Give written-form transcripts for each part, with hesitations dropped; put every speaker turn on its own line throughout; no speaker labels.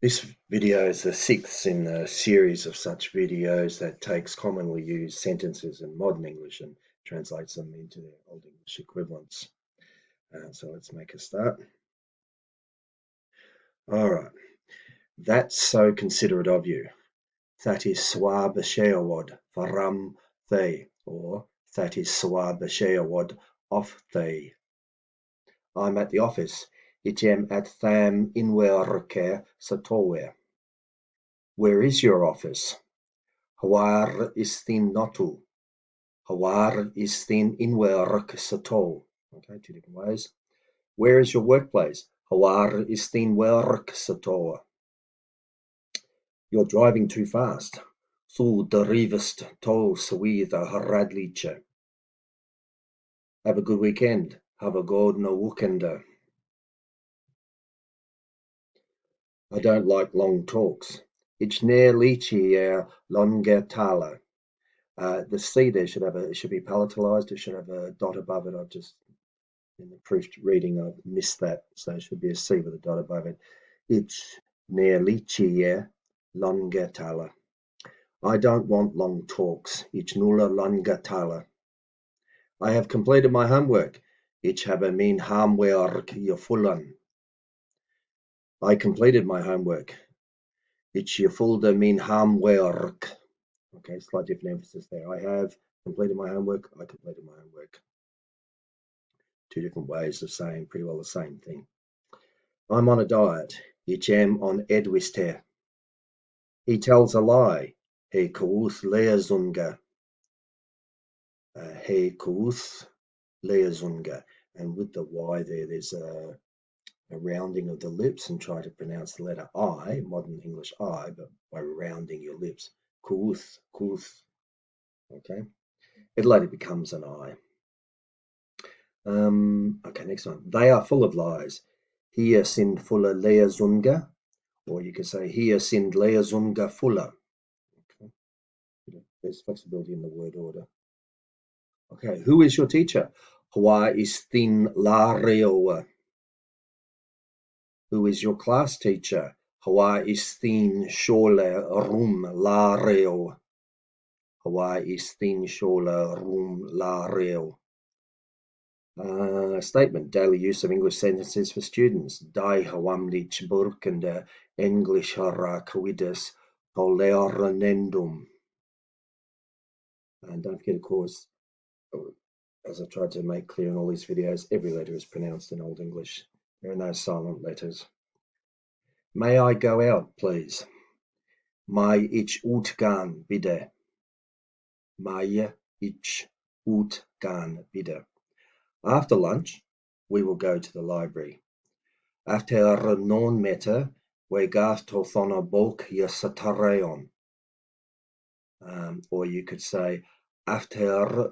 This video is the sixth in a series of such videos that takes commonly used sentences in modern English and translates them into their Old English equivalents. So let's make a start. All right. That's so considerate of you. That is swab sheawad faram they, or that is swab sheawad off they. I'm at the office. Item at tham inwerke satowe. Where is your office? Hawar is thin notu. Hawar is thin inwerk sato. Okay, two different ways. Where is your workplace? Hawar is thin werk sato. You're driving too fast. Thu derivest to switha haradliche. Have a good weekend. Have a good no weekender. I don't like long talks. Ich ne lichi longer tala. The C there should be palatalized. It should have a dot above it. I've just in the proofed reading I've missed that, so it should be a C with a dot above it. Ich ne lichi longer tala. I don't want long talks. Ich nulla longer tala. I have completed my homework. Ich habe mein Homework gefüllt. I completed my homework. Ich erfüllte mein Homework. Okay, slight different emphasis there. I have completed my homework. I completed my homework. Two different ways of saying pretty well the same thing. I'm on a diet. Ich am on Edwister. He tells a lie. He kuuth leazunga. He kuuth leazunga. And with the Y there, there's a rounding of the lips, and try to pronounce the letter I, modern English I, but by rounding your lips. Kuuth, kuuth. Okay. It later becomes an I. Okay, next one. They are full of lies. Hier sind voller Leazunga. Or you could say, hier sind Leazunga fuller. Okay. There's flexibility in the word order. Okay, who is your teacher? Hwa is thin la reoa. Who is your class teacher? Hwa is thin shole rum la reo. Hwa is thin shole rum la reo. Statement, daily use of English sentences for students. Die hawamlich burkende Englishara quidus toleranendum. And don't forget, of course, as I tried to make clear in all these videos, every letter is pronounced in Old English. There are no silent letters. May I go out, please? May ich utgaan, bitte? May ich utgaan, bitte? After lunch, we will go to the library. After non-meta, we gath to thona bulk yasatareon. Or you could say, after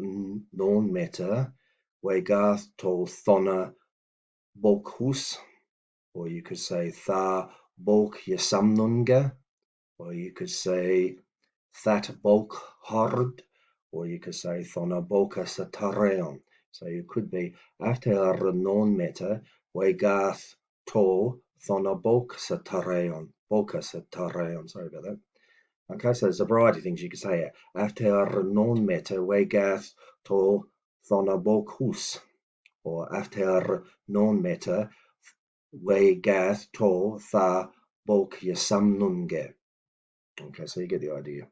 non-meta, we gath to thona bulk hus. Or you could say, tha bulk yasamnunga. Or you could say, that bulk hard. Or you could say, thona bulka satareon. So you could be, after non-meta, we gath to thona bulk satareon. Bulka satareon, sorry about that. Okay, so there's a variety of things you could say here. After non-meta, we gath to thona bulk hus. Or after non-meta, we gath to tha bulk yasamnunge. Okay, so you get the idea.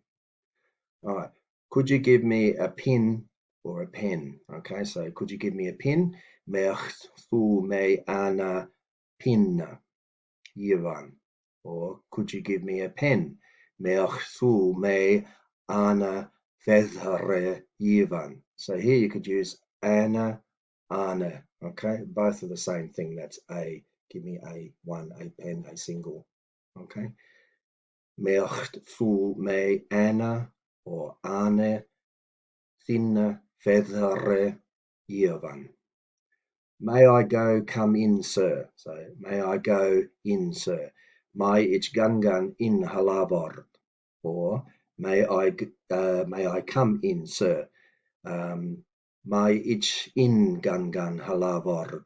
All right. Could you give me a pin or a pen? Okay, so could you give me a pin? Möchtest du mir eine Pin geben? Or could you give me a pen? Möchtest du mir eine Feder geben? So here you could use eine. Okay, both are the same thing. That's a. Give me a one, a pen, a single. Okay. Möchtest du mir eine or eine thin feather geben? May I go come in, sir? So may I go in, sir? May ich gangan in halabord? Or may I come in, sir? May ich in gangan halabord?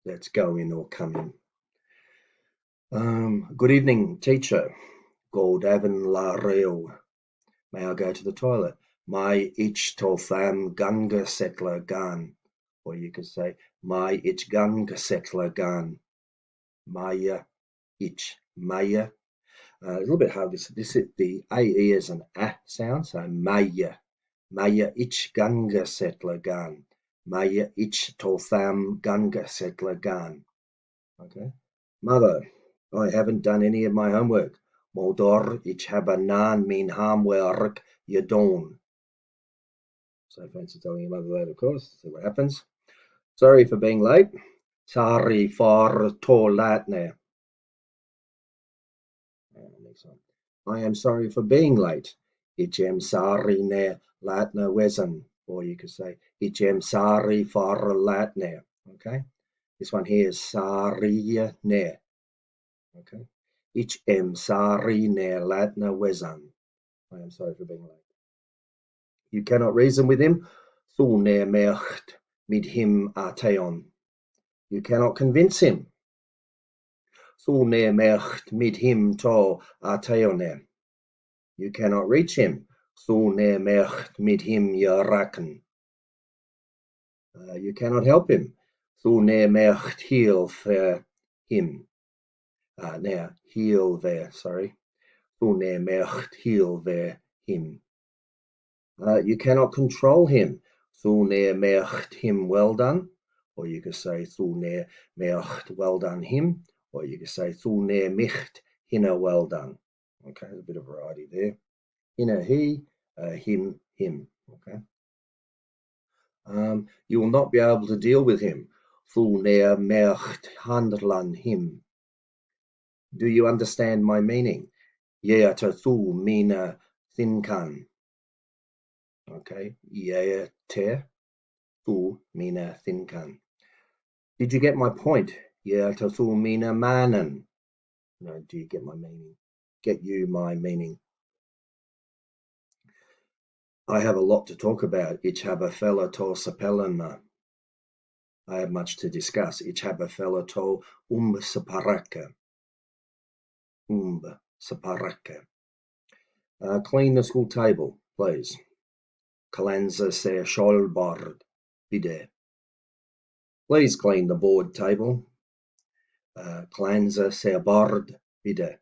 Let's go in or come in. Good evening, teacher. God Avon la reo. May I go to the toilet? My ich totham gunga settler gan. Or you could say, my ich gunga settler gan. Maya ich. Maya. A little bit hard. This is the AE is an A sound, so Maya. Maya ich gunga settler gan. Maya ich totham gunga settler gan. Okay. Mother, I haven't done any of my homework. Moldor ich habe nan min homework gedaan. So fancy telling your mother that, of course. See what happens. Sorry for being late. Sorry for to laat now. Next one. I am sorry for being late. Ich am sorry ne laat na wezen. Or you could say, ich am sorry for laat now. Okay. This one here is sorry ne. Okay. Ich am sorry ne laat na wezen. I am sorry for being late. You cannot reason with him. Thu ne mecht mit him ateon. You cannot convince him. Thu ne mecht mit him to ateone. You cannot reach him. Thu ne mecht mit him raken. You cannot help him. Thu ne mecht heal for him. Now, heal there, sorry. Thu ne mecht heal there him. You cannot control him. Thu ne mecht him well done. Or you could say thu ne mecht well done him. Or you could say thu ne micht hinna well done. Okay, there's a bit of variety there. Hinna he, him, him. Okay. You will not be able to deal with him. Thu ne mecht handlan him. Do you understand my meaning? Yeah, to thu mina thinkan. Okay, yeah, te. Thu mina thinkan. Did you get my point? Yeah, to thu mina manan. No, do you get my meaning? Get you my meaning. I have a lot to talk about. Ich habe fella to sapellenma. I have much to discuss. Ich habe fella to saparaka. Saparaka. Clean the school table, please. Kalanza se skolbord, bide. Please clean the board table. Kalanza se bord, bide.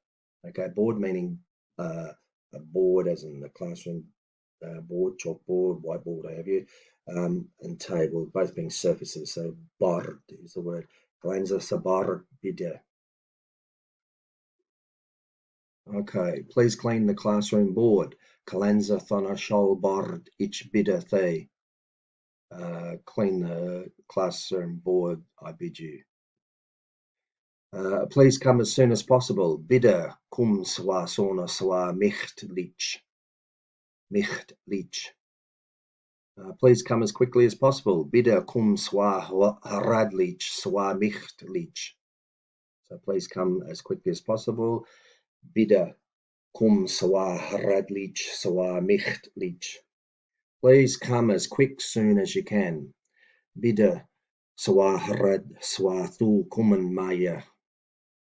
Okay, board meaning a board as in the classroom board, chalkboard, whiteboard, what have you, and table, both being surfaces. So bord is the word. Kalanza se bord, bide. Okay, please clean the classroom board. Kalanza thona shol bord ich bidde the. Clean the classroom board, I bid you. Please come as soon as possible. Bidde kum swa sona swa micht lich. Micht lich. Please come as quickly as possible. Bidde kum swa haradlich swa micht lich. So please come as quickly as possible. Bidde kum swa haradlich swa micht lich. Please come as quick soon as you can. Bidde swa harad swa thu kumen maya.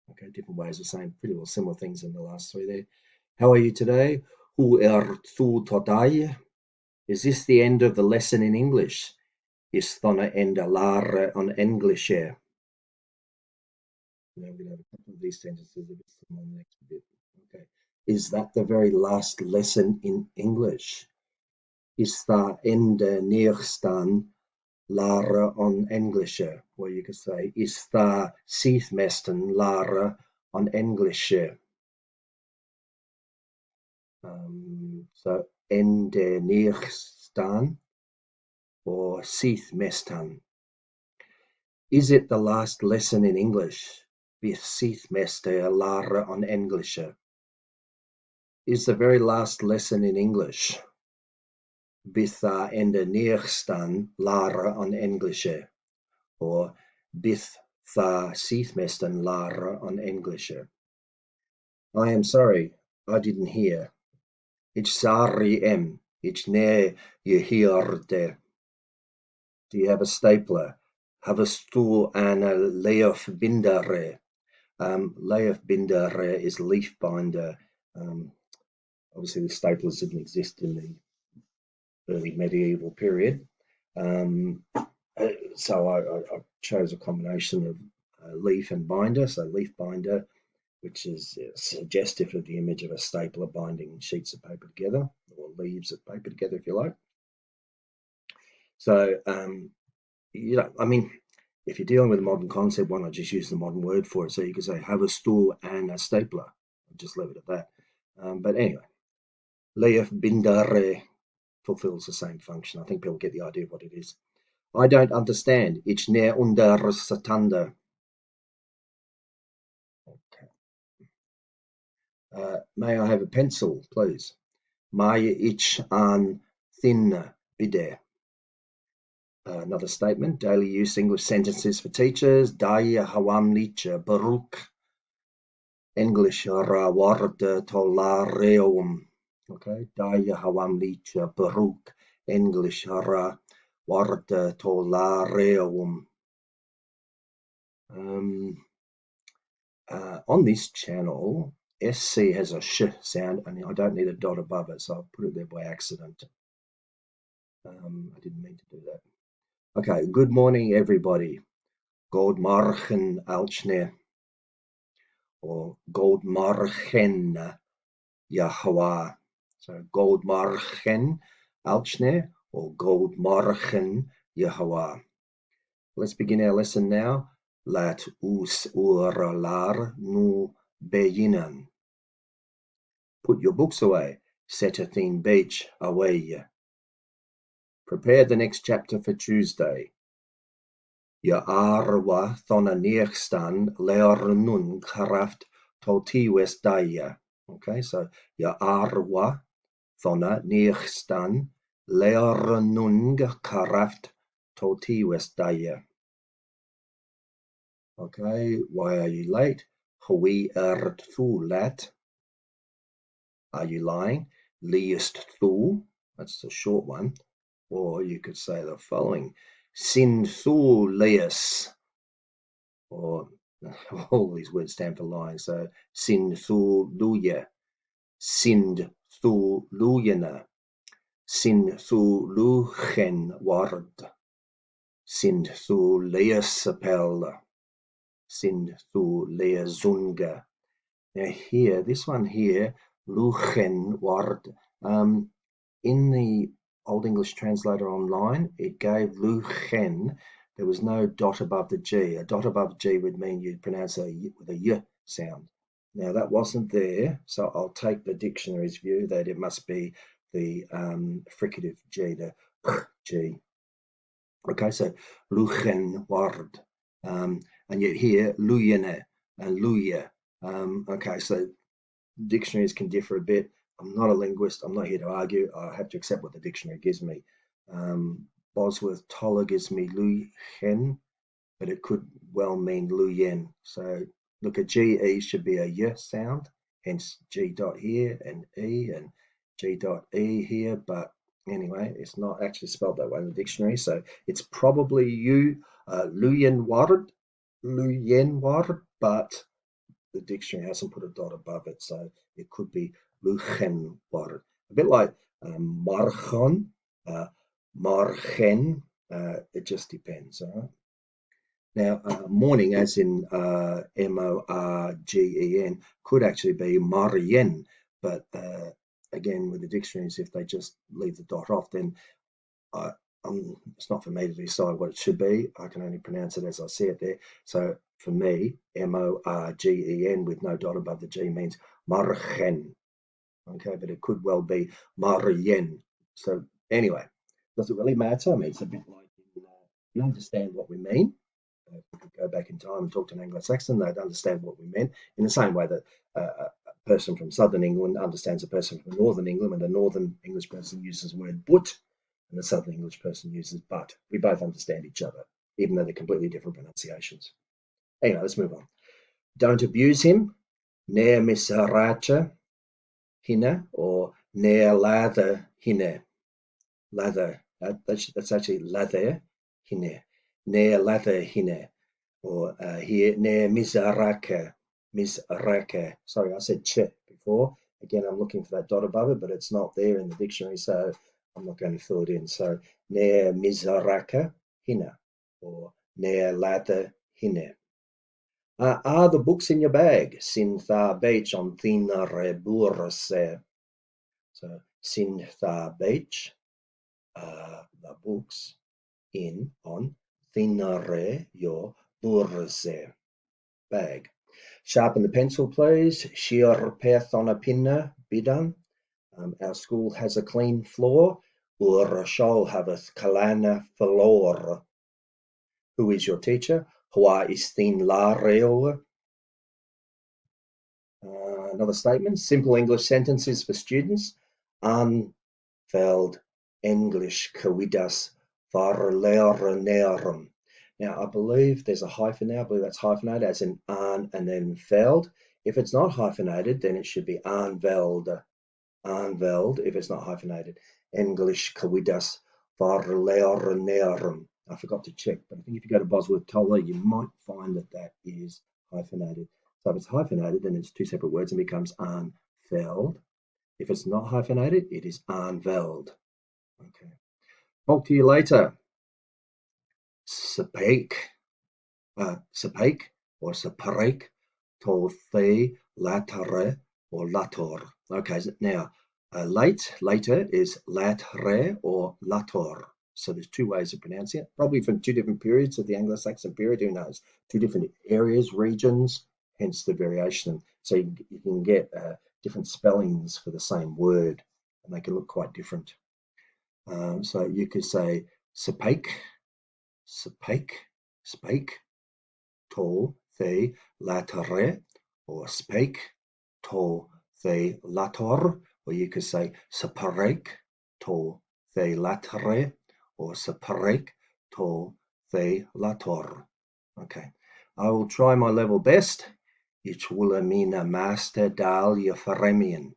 Okay, different ways of saying pretty well similar things in the last three there. How are you today? Hu thu today? Is this the end of the lesson in English? Is thona enda lara on English here? Now we're going to have a couple of these sentences a bit similar on the next bit. Okay. Is that the very last lesson in English? Is the ende neerstaan lara on Englische? Or you could say, is the seathmesten lara on Englische? So ende neerstaan or seathmestan. Is it the last lesson in English? With seathmester lara on Englische. Is the very last lesson in English? Bydd ende neerstaan lara on Englische. Or bydd seathmesten lara on Englische. I am sorry, I didn't hear. Ich sorry ich ne je heerde. Do you have a stapler? Havastu ana leaf bindere. Leaf bindere is leaf binder. Obviously, the staplers didn't exist in the early medieval period. So I chose a combination of leaf and binder. So leaf binder, which is suggestive of the image of a stapler binding sheets of paper together, or leaves of paper together, if you like. So, I mean, if you're dealing with a modern concept, why not just use the modern word for it? So you could say have a stool and a stapler. I'll just leave it at that. But anyway, leaf bindere fulfills the same function. I think people get the idea of what it is. I don't understand. Ich ne understande. Okay. May I have a pencil, please? May ich an thin bitte? Another statement, daily use English sentences for teachers. Daya hawamliche Baruch. English word tolareum. Okay, Daya hawamliche Baruch. English word tolareum. On this channel, SC has a sh sound, and I don't need a dot above it, so I'll put it there by accident. I didn't mean to do that. Okay, good morning, everybody. Goedemorgen, Alchne, or Goedemorgen, Yahweh. So Goedemorgen, Alchne, or Goedemorgen, Yahweh. Let's begin our lesson now. Laat ons oorlaar nu beginnen. Put your books away. Set a thin beach away. Prepare the next chapter for Tuesday. Je arwa thona neerstaan learnun kraft totiwes daya. Okay, so je arwa thona neerstaan learnun kraft totiwes daya. Okay, why are you late? Wie thu laat? Are you lying? Liest thu, that's the short one. Or you could say the following. Sin thu lies. Or all these words stand for lying. So sin thu luya. Sind thu luyana. Sin thu luchen ward. Sind thu leasapel. Sind thu leazunga. Now here, this one here, luchen ward. In the Old English translator online, it gave luchen. There was no dot above the G. A dot above G would mean you'd pronounce it with a Y sound. Now that wasn't there, so I'll take the dictionary's view that it must be the fricative G, the G. Okay, so luchen ward. And yet here, luyene and luya. Okay, so dictionaries can differ a bit. I'm not a linguist. I'm not here to argue. I have to accept what the dictionary gives me. Bosworth Toller gives me Luyen, but it could well mean Luyen. So look, a GE should be a Y sound, hence G dot here and E and G dot E here. But anyway, it's not actually spelled that way in the dictionary. So it's probably Luyen ward, but the dictionary hasn't put a dot above it, so it could be Luchen ward. A bit like Marchon, Marchen, it just depends. All right. Now, morning, as in Morgen, could actually be Marien, but again, with the dictionaries, if they just leave the dot off, then it's not for me to decide what it should be. I can only pronounce it as I see it there. So for me, Morgen with no dot above the G means Marchen. Okay, but it could well be Marien. So anyway, does it really matter? I mean, it's a bit like you understand what we mean. If we could go back in time and talk to an Anglo-Saxon, they'd understand what we meant in the same way that a person from southern England understands a person from northern England, and a northern English person uses the word but, and the southern English person uses but. We both understand each other, even though they're completely different pronunciations. Anyway, let's move on. Don't abuse him. Ne'er misaracha hine, or ne'er lather hine. Lather. That's actually lather hine. ne lather hine, or here ne misaraka, misaraka. Sorry, I said che before. Again, I'm looking for that dot above it, but it's not there in the dictionary, so I'm not going to fill it in. So ne misaraka hina, or ne lather hine. Are the books in your bag? Sin tha beach on thina re burse. So sin tha beach, the books in on thinare your burse bag. Sharpen the pencil, please. Shear peth on a pinna bidan. Our school has a clean floor. Ur shol haveth kalana floor. Who is your teacher? Hua is thin la reo. Another statement. Simple English sentences for students. Veld English Covidas Varlerenerum. Now, I believe there's a hyphen there. I believe that's hyphenated as in an and then veld. If it's not hyphenated, then it should be anveld. Anveld, if it's not hyphenated. English Covidas Varlerenerum. I forgot to check, but I think if you go to Bosworth Toller, you might find that that is hyphenated. So if it's hyphenated, then it's two separate words and becomes anveld. If it's not hyphenated, it is aanveld. Okay. Talk to you later. Sepaik, sepaik or sepaik, tolthe, latare or lator. Okay, now later is latre or lator. So there's two ways of pronouncing it, probably from two different periods of the Anglo-Saxon period, who knows? Two different areas, regions, hence the variation. So you can get different spellings for the same word, and they can look quite different. So you could say sepake, sepake, spake, to the latare, or spake, to the lator, or you could say separake, to the latare, or separake, to the lator. Okay, I will try my level best. Ich will mina master dal Euphoremian.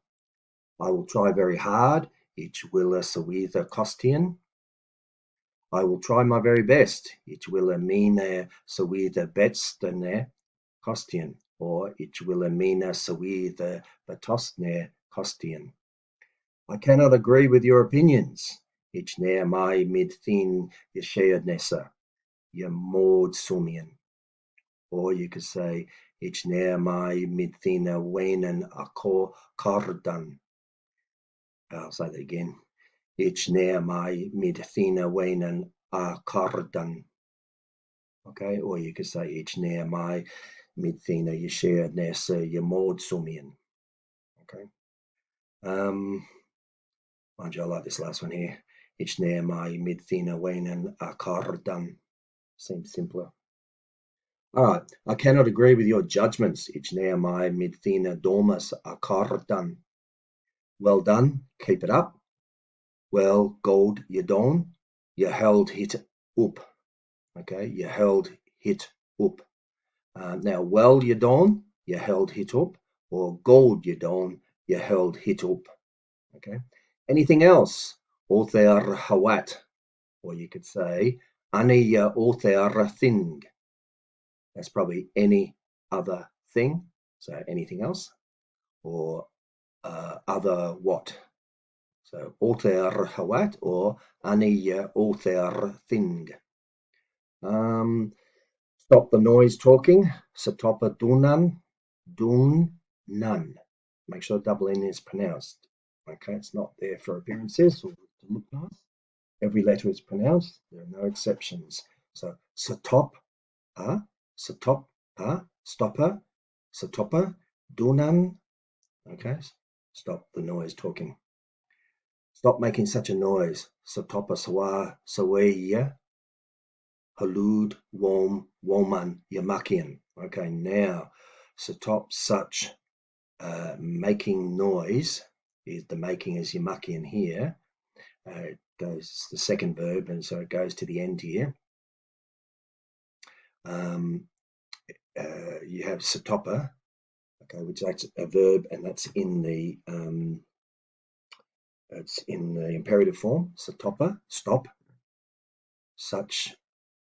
I will try very hard. Ich will sawitha costian. I will try my very best. Ich will mina sawitha betstane costian. Or ich will mina sawitha betostne costian. I cannot agree with your opinions. Ich ne mai mit thin yeshayadnessa. Ye maud sumian. Or you could say, ich ne mai mit thin wainen akor kardan. I'll say that again. Ich näher mai mit thina wainen a cardan. Okay, or you could say ich näher mai mit thina yeshea nessa yamod sumian. Okay. Mind you, I like this last one here. Ich näher mai mit thina wainen a cardan. Seems simpler. All right. I cannot agree with your judgments. Ich näher mai mit thina domas a cardan. Well done. Keep it up. Well, gold, you don't. You held hit up. Okay, you held hit up. Now, well, you don't. You held hit up. Or gold, you don't. You held hit up. Okay. Anything else? Other hawat. Or you could say, ani other thing. That's probably any other thing. So anything else. Or other what. So other hawat or ani other thing. Stop the noise talking. Satopa dunan, dun nun. Make sure double N is pronounced. Okay, it's not there for appearances or to look nice. Every letter is pronounced. There are no exceptions. So satop, satop, stopper, satopa, dunan. Okay, stop the noise talking. Stop making such a noise. Satopa sawa saweya. Halud, Wom, Woman, Yamakian. Okay, now stop such making noise. Is the making is Yamakian here. It goes the second verb, and so it goes to the end here. You have satopa, okay, which is a verb, and that's in the it's in the imperative form. Satopa, stop. Such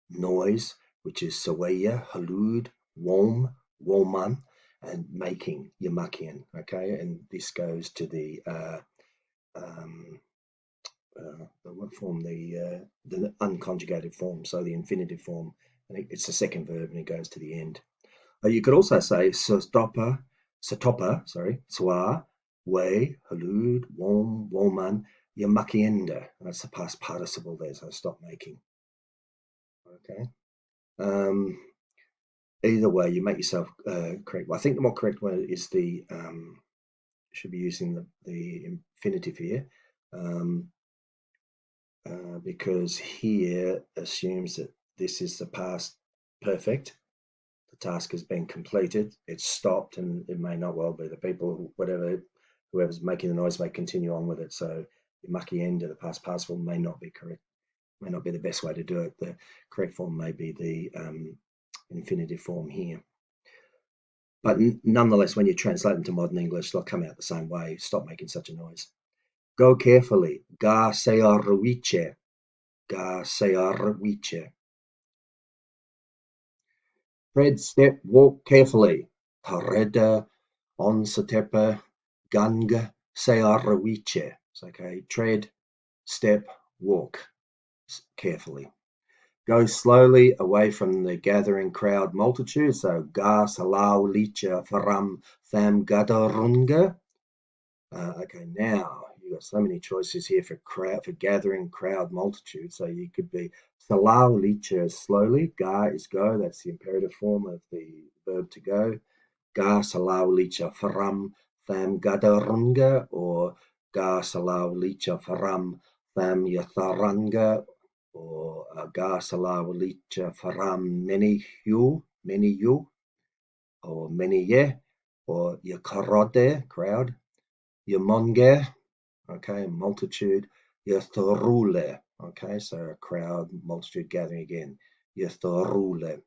noise, which is sawaya, halud, wom, woman, and making, yamakian. Okay, and this goes to the what form? The unconjugated form, so the infinitive form. I think it's the second verb and it goes to the end. You could also say satopa, sorry, swa, way, halud, wom, woman, yamakienda. That's the past participle there, so stop making. Okay. Either way, you make yourself correct. Well, I think the more correct one is the should be using the infinitive here, because here assumes that this is the past perfect. The task has been completed. It's stopped, and it may not well be. The people, whoever's making the noise, may continue on with it. So the mucky end of the past participle may not be correct. May not be the best way to do it. The correct form may be the infinitive form here. But nonetheless, when you translate into modern English, they'll come out the same way. Stop making such a noise. Go carefully. Ga searwiche. Ga searwiche. Tread, step, walk carefully. Tareda on satepa ganga searwiche. Okay. Tread, step, walk carefully. Go slowly away from the gathering crowd multitude. So ga salau licha faram tham gadarunga. Okay, now you've got so many choices here for gathering crowd multitude. So you could be salau licha slowly. Ga is go. That's the imperative form of the verb to go. Ga salau licha faram tham gadarunga, or ga salau licha faram tham yatharanga, or ga salau licha faram many you, or many ye, or yakarode, crowd, yamonge, okay, multitude, yatharule, okay, so a crowd, multitude gathering again, yatharule.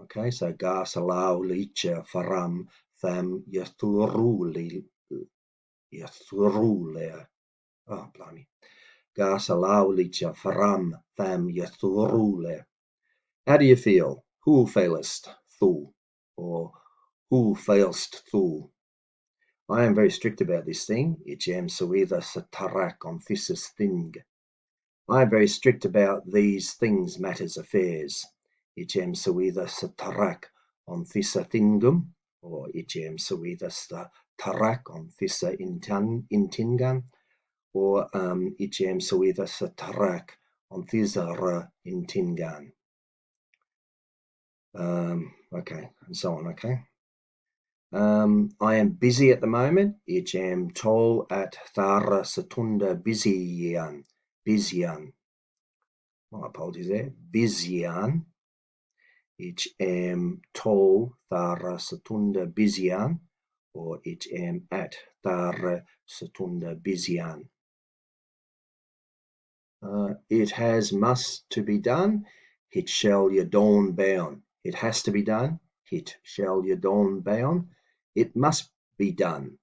Okay, so ga salau licha faram tham yathurule. Oh, blimey. Ga salau licha faram tham yathurule. How do you feel? Who failest thu? Or who failst thu? I am very strict about this thing. Ichem suida satarak on thissus thing. I am very strict about these things, matters, affairs. Ichem suida satarak on thissa thingum, or ichem suida satarak on thissa intingam, or ichem suida satarak on thizara intingan. Okay, and so on, okay. I am busy at the moment. Ichem tol at thara satunda busyan. My apologies there. Busyan. Ichem tol thara satunda busyan, or ichem at thara satunda busyan. It has must to be done. It shall yadon bound. It has to be done. It shall yadon bound. It must be done.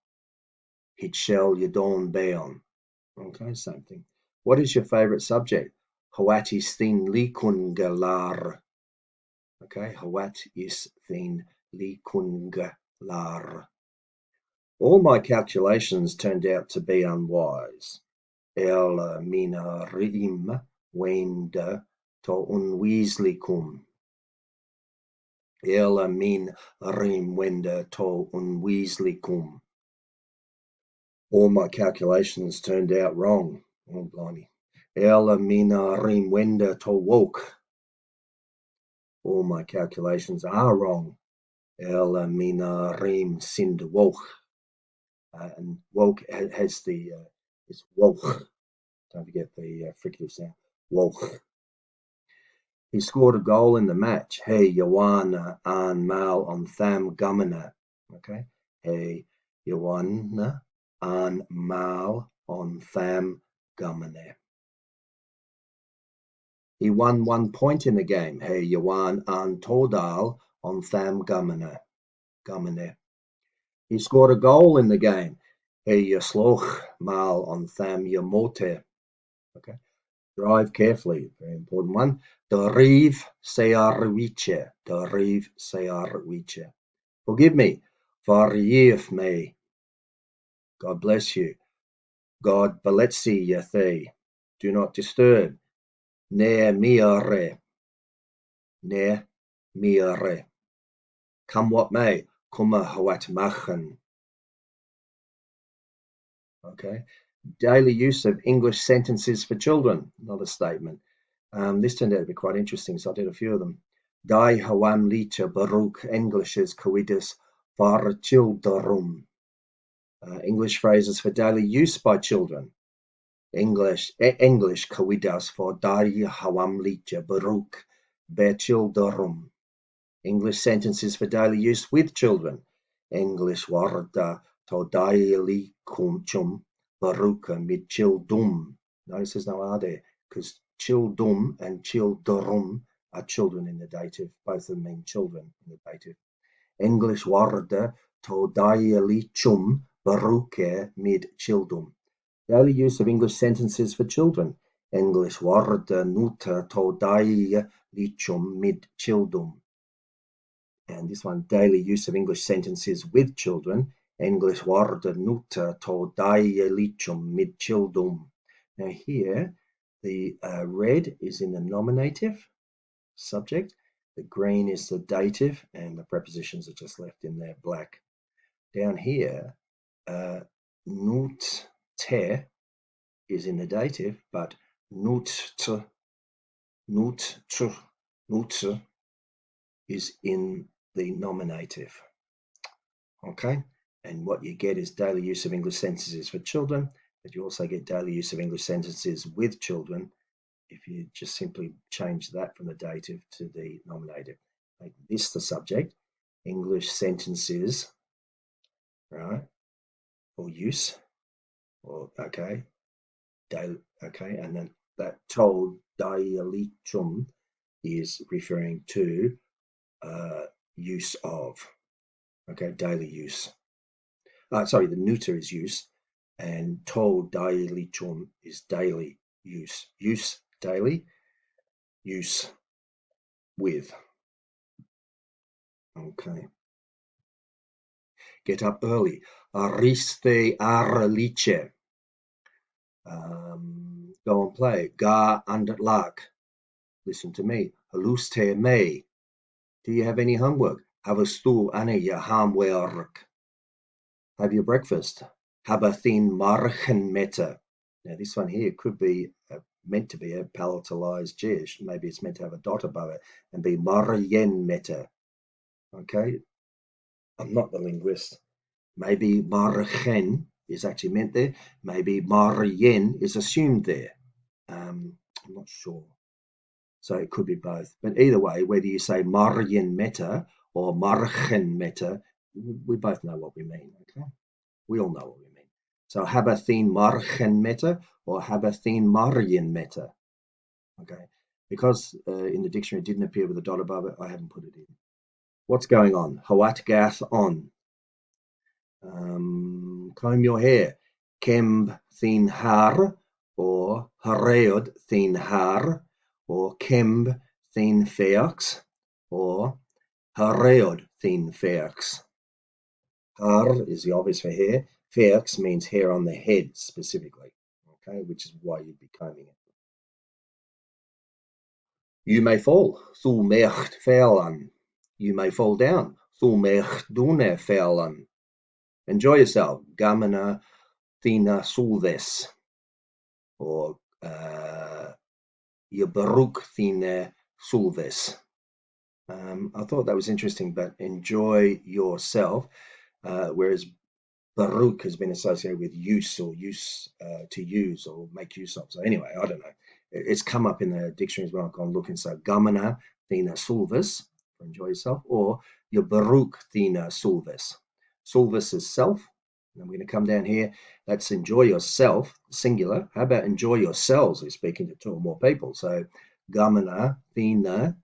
It shall yadon bound. Okay, same thing. What is your favorite subject? Hawat is thin likungalar. Okay, hawat is thin likungalar. All my calculations turned out to be unwise. El mina rim wenda to unwislicum. El min rim wenda to unwislicum. All my calculations turned out wrong. Oh, blimey. El mina rim wenda to woke. All my calculations are wrong. El mina rim sind woke. And woke has the, it's woke. Don't forget the fricative sound. Woke. He scored a goal in the match. Hey, Yawana an mal on tham gumana. Okay. Hey, Yawana an mal on tham gumana. He won 1 point in the game. Hey, Yawan an todal on tham gumana. He scored a goal in the game. Hey, Yasloch mal on tham yamote. Okay. Drive carefully, very important one. Deriv searwiche. Deriv searwiche. Forgive me. Forgive me. God bless you. God beletsi ye. Do not disturb. Ne miare. Ne miare. Come what may. Kuma hawat machen. Okay. Daily use of English sentences for children. Another statement. This turned out to be quite interesting, so I did a few of them. Dai hawam licha baruch Englishes coitus for children. English phrases for daily use by children. English coidas for dai hawam licha baruch be children. English sentences for daily use with children. English warda to daily chum baruka mid childum. Notice there's no R there because childum and childrum are children in the dative. Both of them mean children in the dative. English warda to daily chum baruke mid childum. Daily use of English sentences for children. English warda nuta to daily chum mid childum. And this one, daily use of English sentences with children. English worden nuta to dailichum mid childum. Now here, the red is in the nominative subject, the green is the dative, and the prepositions are just left in there black. Down here, nut te is in the dative, but nut is in the nominative. Okay, and what you get is daily use of English sentences for children, but you also get daily use of English sentences with children if you just simply change that from the dative to the nominative. Make this the subject, English sentences, right, or use, or okay, okay, and then that told dialitum is referring to use of. Okay, daily use. Sorry, the neuter is use, and to dailichum is daily use. Use daily, use with. Okay. Get up early. Ariste arliche. Go and play. Ga and lag. Listen to me. Haluste me. Do you have any homework? Have a stool ane je homework. Have your breakfast. Habathin Marchenmeta. Now, this one here could be meant to be a palatalized G. Maybe it's meant to have a dot above it and be Marjenmeta. Okay, I'm not the linguist. Maybe Marchen is actually meant there. Maybe Marjen is assumed there. I'm not sure. So it could be both. But either way, whether you say Marjenmeta or Marchenmeta, we both know what we mean. Okay. We all know what we mean. So Habathin Marchenmeta or Habathin Marjenmeta. Okay. Because in the dictionary it didn't appear with a dot above it, I haven't put it in. What's going on? Hawat gath on. Comb your hair. Kemb thin har or hareod thin har or kemb thin feox or hareod thin feox. Har is the obvious for hair. Feox means hair on the head specifically, okay, which is why you'd be combing it. You may fall. Thu mecht failan. You may fall down. Thu mecht dune failan. Enjoy yourself. Gamana thina sulves. Or je baruch thina sulves. I thought that was interesting, but enjoy yourself, whereas Baruch has been associated with use or use to use or make use of. So anyway, I don't know. It's come up in the dictionaries when I've gone looking. So gamana thina sulvis, enjoy yourself, or your Baruch thina sulvis. Sulvis is self. And I'm going to come down here. That's enjoy yourself, singular. How about enjoy yourselves? We're speaking to two or more people. So gamana thina.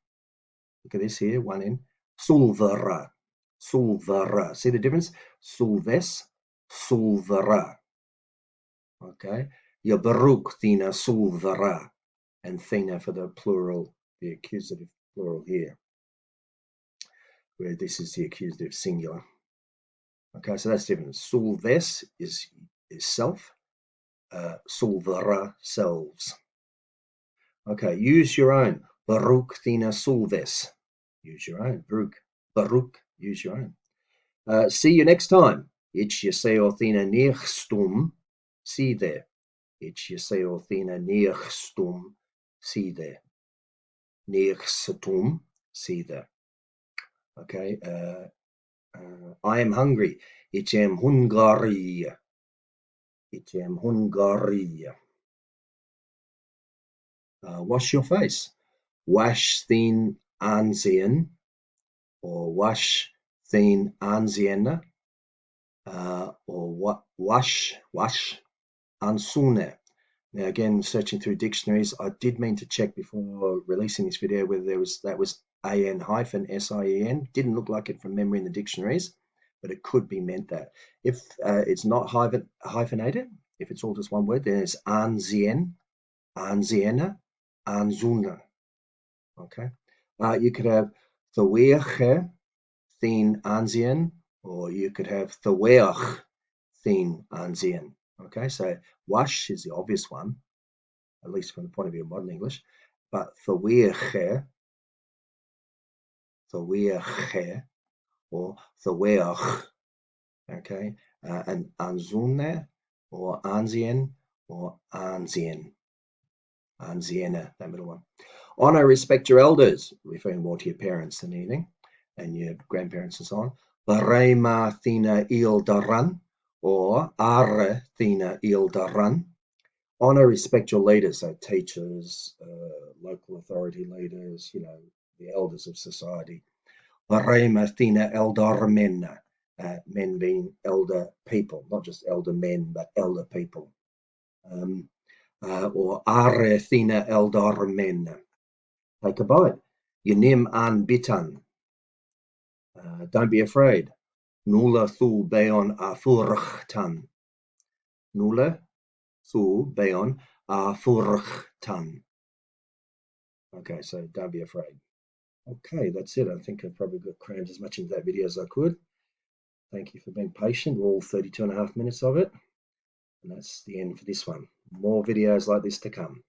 Look at this here, one in. Sulvara. Sulvara. See the difference? Sulves. Sulvara. Okay. Ya Baruch thina sulvara. And thina for the plural the accusative plural here, where this is the accusative singular. Okay, so that's different. Sulves is self. Sulvera, selves. Okay, use your own. Baruch thina sulves. Use your own. Baruch, use your own. See you next time. Ich yeseo thina nichstum. See there. Ich yeseo thina nichstum. See there. Nichstum. See there. Okay. I am hungry. Ich am hungry. Ich am hungry. Wash your face. Wash thine ansehen, or wash thine ansehen, or wash ansune. Now again, searching through dictionaries, I did mean to check before releasing this video whether that was an hyphen SIEN. Didn't look like it from memory in the dictionaries, but it could be meant that. If it's not hyphenated, if it's all just one word, then it's ansehen, ansienne, ansune. Okay. You could have Thweche thine ansien, or you could have Thweach thine ansien. Okay, so wash is the obvious one, at least from the point of view of modern English, but Thweche, or Thweach, okay, and ansune, or ansien, or ansien. Ansienne, that middle one. Honor, respect your elders, referring more to your parents than anything, and your grandparents and so on. Barema thina il daran, or are thina il daran. Honor, respect your leaders, so teachers, local authority leaders, the elders of society. Barema thina eldar men, men being elder people, not just elder men, but elder people. Or are thina eldar men. Take a bite. Yanim an bitan. Don't be afraid. Nula thu beon afurchtan. Nula thu beon afurchtan. Okay, so don't be afraid. Okay, that's it. I think I've probably crammed as much into that video as I could. Thank you for being patient, all 32.5 minutes of it. And that's the end for this one. More videos like this to come.